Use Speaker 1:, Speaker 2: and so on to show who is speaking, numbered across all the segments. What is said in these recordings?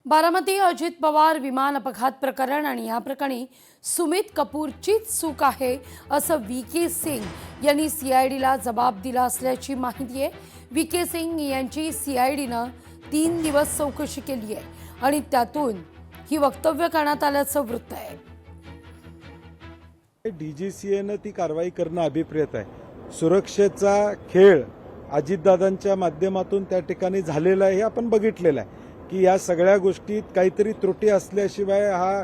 Speaker 1: बारामती अजित पवार विमान अपघात प्रकरण आणि या प्रकरणी सुमित कपूरचीच चूक आहे असं व्ही.के. सिंग यांनी सीआयडीला जबाब दिला असल्याची माहिती आहे। व्ही.के. सिंग यांची सीआयडीनं 3 दिवस चौकशी केली आहे आणि त्यातून ही वक्तव्य करण्यात आल्याचं वृत्त आहे।
Speaker 2: डीजीसीएनं ती कारवाई करणं अभिप्रेत आहे। सुरक्षेचा खेळ अजितदादांच्या माध्यमातून त्या ठिकाणी झालेला आहे हे आपण बघितलेलं आहे की या सगळ्या गोष्टीत काहीतरी त्रुटी असल्याशिवाय हा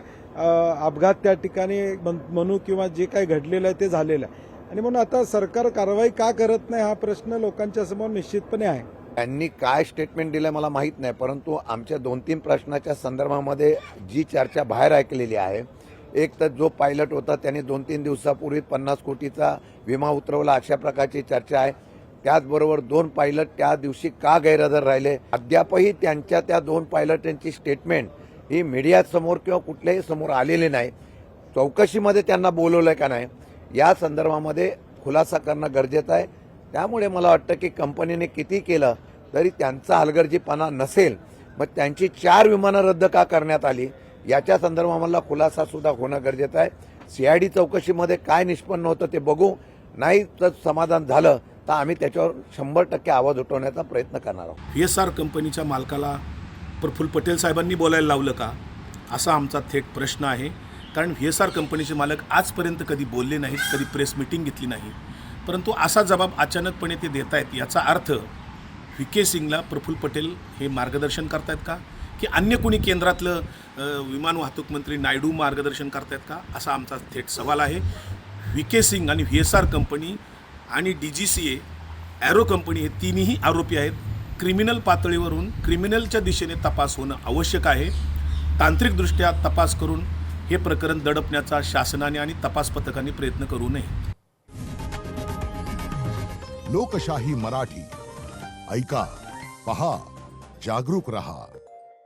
Speaker 2: अपघात त्या ठिकाणी म्हणू किंवा जे काही घडलेलं आहे ते झालेलं आहे आणि म्हणून आता सरकार कारवाई का करत नाही हा प्रश्न लोकांच्या समोर निश्चितपणे आहे।
Speaker 3: त्यांनी काय स्टेटमेंट दिलं मला माहीत नाही, परंतु आमच्या 2-3 प्रश्नाच्या संदर्भामध्ये जी चर्चा बाहेर ऐकलेली आहे, एक तर जो पायलट होता त्याने 2-3 दिवसापूर्वी 50 कोटीचा विमा उतरवला अशा प्रकारची चर्चा आहे। त्याचबरोबर 2 पायलट त्या दिवशी का गैरहजर राहिले, अद्यापही त्यांच्या त्या 2 पायलटांची स्टेटमेंट ही मीडियासमोर किंवा कुठल्याही समोर आलेली नाही। चौकशीमध्ये त्यांना बोलवलंय का नाही या संदर्भामध्ये खुलासा करणं गरजेचं आहे। त्यामुळे मला वाटतं की कंपनीने किती केलं तरी त्यांचा हलगर्जीपणा नसेल, मग त्यांची 4 विमानं रद्द का करण्यात आली याच्या संदर्भामध्ये खुलासा सुद्धा होणं गरजेचं आहे। सीआयडी चौकशीमध्ये काय निष्पन्न होतं ते बघू, नाही तर समाधान झालं तर आम्ही त्याच्यावर 100% आवाज उठवण्याचा प्रयत्न करणार आहोत।
Speaker 4: व्ही.एस.आर. कंपनीच्या मालकाला प्रफुल्ल पटेल साहेबांनी बोलायला लावलं का असा आमचा थेट प्रश्न आहे। कारण व्ही.एस.आर. कंपनीचे मालक आजपर्यंत कधी बोलले नाहीत, कधी प्रेस मीटिंग घेतली नाही, परंतु असा जबाब अचानकपणे ते देत आहेत याचा अर्थ व्ही.के. सिंगला प्रफुल्ल पटेल हे मार्गदर्शन करतायत का की अन्य कोणी केंद्रातलं विमान वाहतूक मंत्री नायडू मार्गदर्शन करतायत का असा आमचा थेट सवाल आहे। व्ही.के. सिंग आणि व्ही.एस.आर. कंपनी आणि डीजीसीए एरो कंपनी हे तिन्ही आरोपी आहेत। क्रिमिनल पातळीवरून क्रिमिनलच्या दिशेने तपास होणं आवश्यक आहे। तांत्रिकदृष्ट्या तपास करून हे प्रकरण दडपण्याचा शासनाने आणि तपास पथकाने प्रयत्न करू नये।
Speaker 5: लोकशाही मराठी ऐका, पहा, जागरूक रहा।